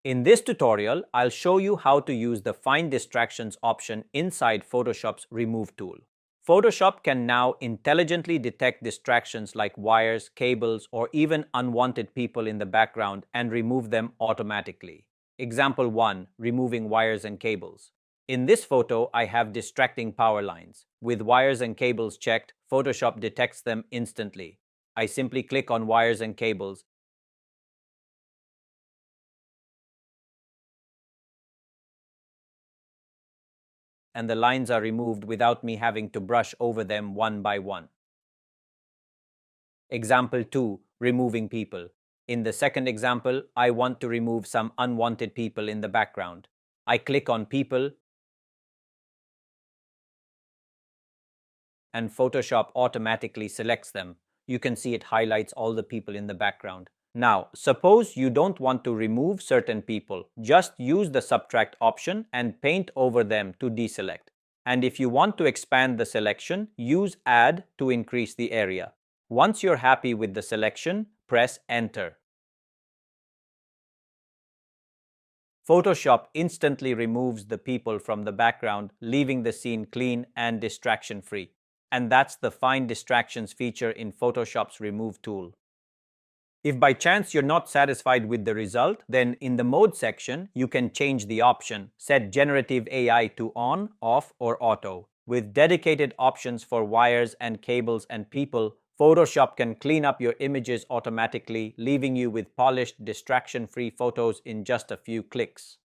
In this tutorial, I'll show you how to use the Find Distractions option inside Photoshop's Remove tool. Photoshop can now intelligently detect distractions like wires, cables, or even unwanted people in the background and remove them automatically. Example 1. Removing wires and cables. In this photo, I have distracting power lines. With wires and cables checked, Photoshop detects them instantly. I simply click on wires and cables, and the lines are removed without me having to brush over them one by one. Example 2. Removing people. In the second example, I want to remove some unwanted people in the background. I click on People, and Photoshop automatically selects them. You can see it highlights all the people in the background. Now, suppose you don't want to remove certain people. Just use the Subtract option and paint over them to deselect. And if you want to expand the selection, use Add to increase the area. Once you're happy with the selection, press Enter. Photoshop instantly removes the people from the background, leaving the scene clean and distraction-free. And that's the Find Distractions feature in Photoshop's Remove tool. If by chance you're not satisfied with the result, then in the Mode section, you can change the option, set Generative AI to On, Off, or Auto. With dedicated options for wires and cables and people, Photoshop can clean up your images automatically, leaving you with polished, distraction-free photos in just a few clicks.